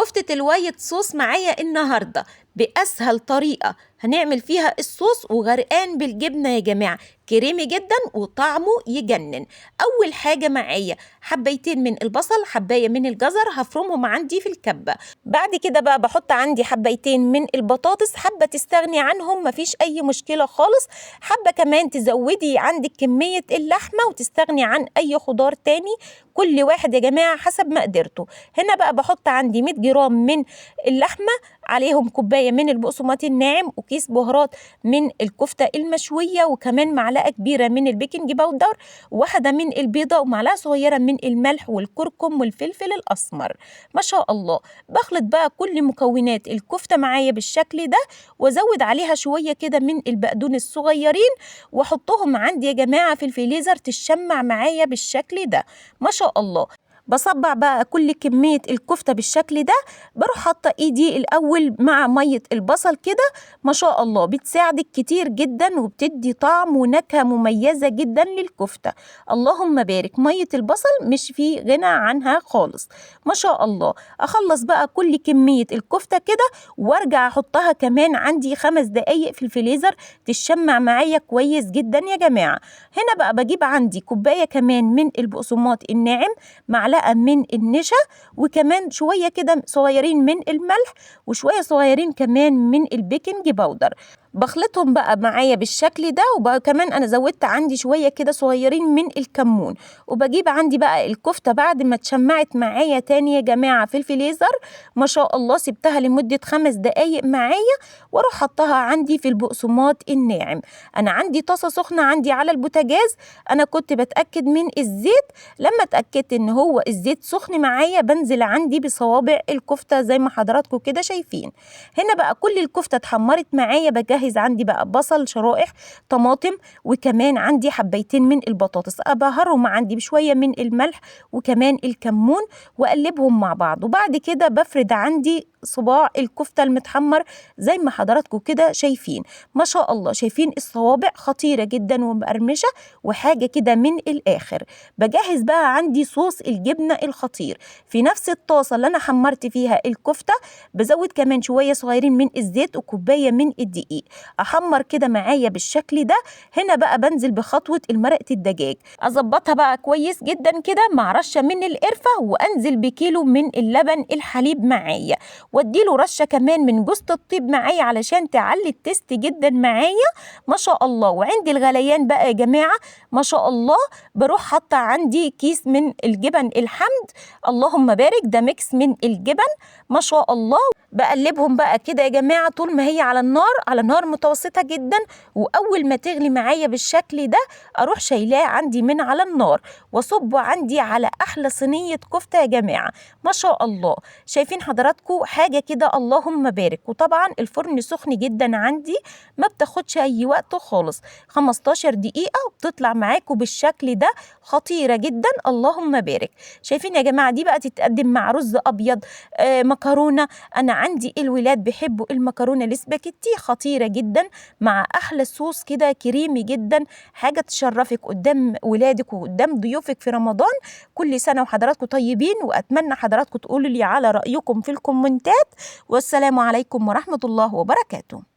كفتة الوايت صوص معايا النهاردة بأسهل طريقة هنعمل فيها الصوص وغرقان بالجبنة يا جماعة، كريمي جدا وطعمه يجنن. أول حاجة معايا حبايتين من البصل، حباية من الجزر هفرمهم عندي في الكبة. بعد كده بقى بحط عندي حبايتين من البطاطس، حابة تستغني عنهم مفيش أي مشكلة خالص، حابة كمان تزودي عندك كمية اللحمة وتستغني عن أي خضار تاني، كل واحد يا جماعة حسب مقدرته. هنا بقى بحط عندي 100 جرام من اللحمة، عليهم كوباية من البقسماط الناعم وكيس بهارات من الكفتة المشوية، وكمان معلقة كبيرة من البيكنج باودر، واحدة من البيضة، ومعلقة صغيرة من الملح والكركم والفلفل الأسمر. ما شاء الله. بخلط بقى كل مكونات الكفتة معايا بالشكل ده، وازود عليها شوية كده من البقدونس الصغيرين، واحطهم عندي يا جماعة في الفريزر تشمع معايا بالشكل ده. ما شاء الله. بصبع بقى كل كمية الكفتة بالشكل ده، بروح حاطة ايدي الاول مع مية البصل كده. ما شاء الله بتساعدك كتير جدا وبتدي طعم ونكهة مميزة جدا للكفتة. اللهم بارك، مية البصل مش في غنى عنها خالص. ما شاء الله. اخلص بقى كل كمية الكفتة كده وارجع احطها كمان عندي 5 دقايق في الفريزر تشمع معايا كويس جدا يا جماعة. هنا بقى بجيب عندي كوباية كمان من البقسماط الناعم، معلقة من النشا، وكمان شوية كده صغيرين من الملح، وشوية صغيرين كمان من البيكنج باودر. بخلطهم بقى معايا بالشكل ده، وكمان انا زودت عندي شوية كده صغيرين من الكمون. وبجيب عندي بقى الكفتة بعد ما اتشمعت معايا تاني يا جماعة في الفريزر، ما شاء الله سبتها لمدة 5 دقايق معايا، واروح حطها عندي في البقسماط الناعم. انا عندي طاسة سخنة عندي على البوتاجاز، انا كنت بتأكد من الزيت، لما اتأكدت ان هو الزيت سخن معايا بنزل عندي بصوابع الكفتة زي ما حضراتكم كده شايفين. هنا بقى كل الكفتة اتحمرت معايا، بجهز عندي بقى بصل شرائح، طماطم، وكمان عندي حبايتين من البطاطس، ابهرهم عندي بشوية من الملح وكمان الكمون، واقلبهم مع بعض. وبعد كده بفرد عندي صباع الكفتة المتحمر زي ما حضراتكم كده شايفين. ما شاء الله شايفين الصوابع خطيرة جدا ومقرمشة وحاجة كده من الآخر. بجهز بقى عندي صوص الجبنة الخطير في نفس الطاسة اللي أنا حمرت فيها الكفتة، بزود كمان شوية صغيرين من الزيت وكوباية من الدقيق، أحمر كده معايا بالشكل ده. هنا بقى بنزل بخطوة المرقة الدجاج، أظبطها بقى كويس جدا كده مع رشة من القرفة، وأنزل بكيلو من اللبن الحليب معايا، واديله رشة كمان من جوز الطيب معايا علشان تعلي التست جدا معايا. ما شاء الله. وعندي الغليان بقى يا جماعة، ما شاء الله، بروح حاطة عندي كيس من الجبن الحمد، اللهم بارك، ده ميكس من الجبن. ما شاء الله. بقلبهم بقى كده يا جماعة طول ما هي على النار، على نار متوسطة جدا، وأول ما تغلي معايا بالشكل ده أروح شايلاه عندي من على النار وصبه عندي على أحلى صينية كفتة يا جماعة. ما شاء الله. شايفين حضراتكم حاجة كده اللهم بارك. وطبعا الفرن سخن جدا عندي، ما بتاخدش أي وقت خالص، 15 دقيقة وبتطلع معاكم بالشكل ده، خطيرة جدا اللهم بارك. شايفين يا جماعة دي بقى تتقدم مع رز أبيض، مكرونة. أنا عندي الولاد بيحبوا المكرونة الاسباجيتي، خطيرة جدا مع أحلى صوص كده كريمي جدا، حاجة تشرفك قدام ولادك وقدام ضيوفك في رمضان. كل سنة وحضراتكم طيبين، وأتمنى حضراتكم تقولوا لي على رأيكم في الكومنتات. والسلام عليكم ورحمة الله وبركاته.